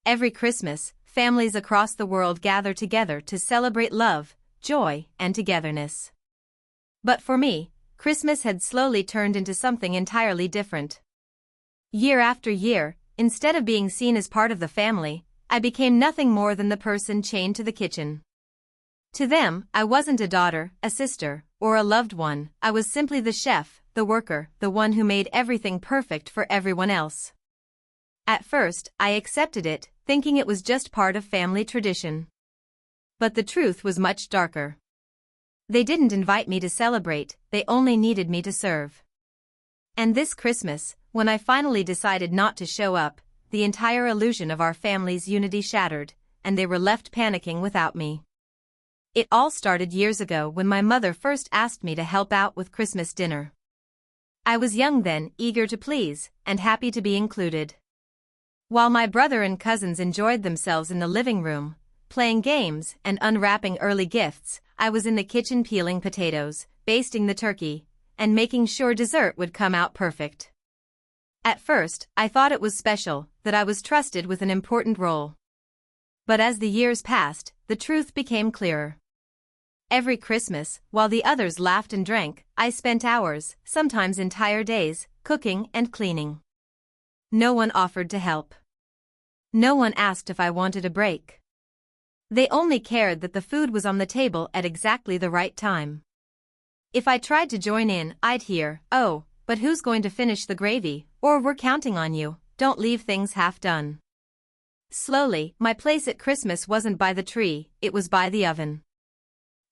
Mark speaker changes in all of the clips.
Speaker 1: every Christmas, families across the world gather together to celebrate love, joy, and togetherness. But for me, Christmas had slowly turned into something entirely different. Year after year, instead of being seen as part of the family, I became nothing more than the person chained to the kitchen. To them, I wasn't a daughter, a sister, or a loved one. I was simply the chef, the worker, the one who made everything perfect for everyone else. At first, I accepted it, thinking it was just part of family tradition. But the truth was much darker. They didn't invite me to celebrate, they only needed me to serve. And this Christmas, when I finally decided not to show up, the entire illusion of our family's unity shattered, and they were left panicking without me. It all started years ago when my mother first asked me to help out with Christmas dinner. I was young then, eager to please, and happy to be included. While my brother and cousins enjoyed themselves in the living room, playing games and unwrapping early gifts, I was in the kitchen peeling potatoes, basting the turkey, and making sure dessert would come out perfect. At first, I thought it was special, that I was trusted with an important role. But as the years passed, the truth became clearer. Every Christmas, while the others laughed and drank, I spent hours, sometimes entire days, cooking and cleaning. No one offered to help. No one asked if I wanted a break. They only cared that the food was on the table at exactly the right time. If I tried to join in, I'd hear, "Oh, but who's going to finish the gravy?" or "We're counting on you, don't leave things half done." Slowly, my place at Christmas wasn't by the tree, it was by the oven.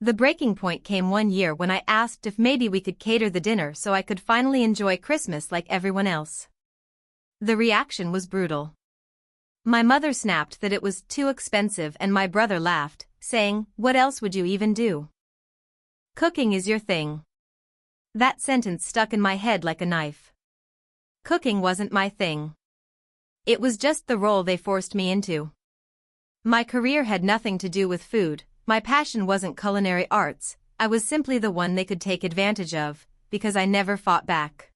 Speaker 1: The breaking point came one year when I asked if maybe we could cater the dinner so I could finally enjoy Christmas like everyone else. The reaction was brutal. My mother snapped that it was too expensive and my brother laughed, saying, "What else would you even do? Cooking is your thing." That sentence stuck in my head like a knife. Cooking wasn't my thing. It was just the role they forced me into. My career had nothing to do with food, my passion wasn't culinary arts, I was simply the one they could take advantage of, because I never fought back.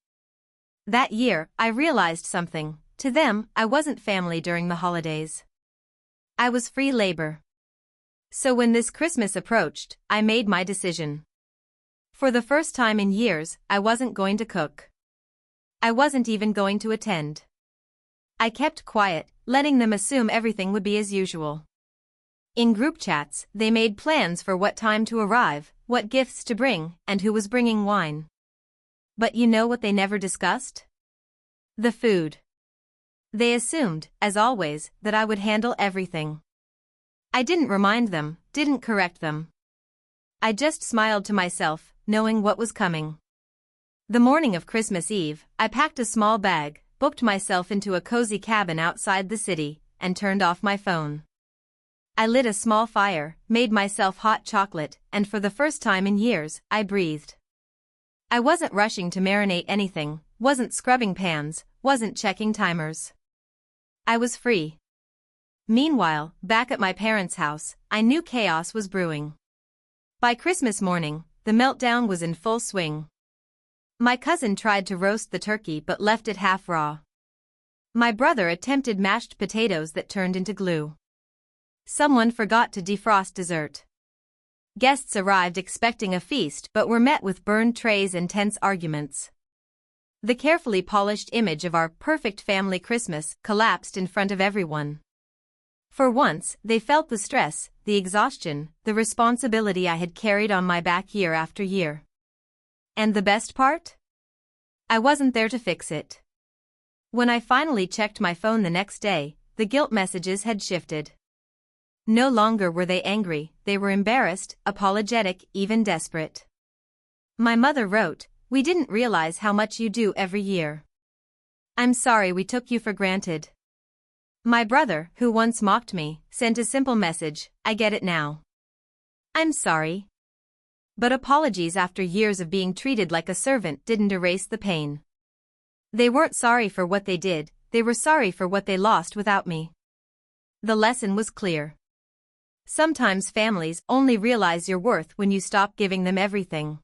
Speaker 1: That year, I realized something. To them, I wasn't family during the holidays. I was free labor. So when this Christmas approached, I made my decision. For the first time in years, I wasn't going to cook. I wasn't even going to attend. I kept quiet, letting them assume everything would be as usual. In group chats, they made plans for what time to arrive, what gifts to bring, and who was bringing wine. But you know what they never discussed? The food. They assumed, as always, that I would handle everything. I didn't remind them, didn't correct them. I just smiled to myself, knowing what was coming. The morning of Christmas Eve, I packed a small bag, booked myself into a cozy cabin outside the city, and turned off my phone. I lit a small fire, made myself hot chocolate, and for the first time in years, I breathed. I wasn't rushing to marinate anything, wasn't scrubbing pans, wasn't checking timers. I was free. Meanwhile, back at my parents' house, I knew chaos was brewing. By Christmas morning, the meltdown was in full swing. My cousin tried to roast the turkey but left it half raw. My brother attempted mashed potatoes that turned into glue. Someone forgot to defrost dessert. Guests arrived expecting a feast but were met with burned trays and tense arguments. The carefully polished image of our perfect family Christmas collapsed in front of everyone. For once, they felt the stress, the exhaustion, the responsibility I had carried on my back year after year. And the best part? I wasn't there to fix it. When I finally checked my phone the next day, the guilt messages had shifted. No longer were they angry, they were embarrassed, apologetic, even desperate. My mother wrote, "We didn't realize how much you do every year. I'm sorry we took you for granted." My brother, who once mocked me, sent a simple message, "I get it now. I'm sorry." But apologies after years of being treated like a servant didn't erase the pain. They weren't sorry for what they did, they were sorry for what they lost without me. The lesson was clear. Sometimes families only realize your worth when you stop giving them everything.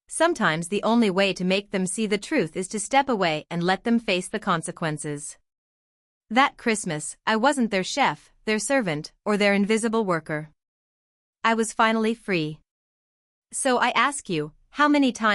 Speaker 1: Sometimes the only way to make them see the truth is to step away and let them face the consequences. That Christmas, I wasn't their chef, their servant, or their invisible worker. I was finally free. So I ask you, how many times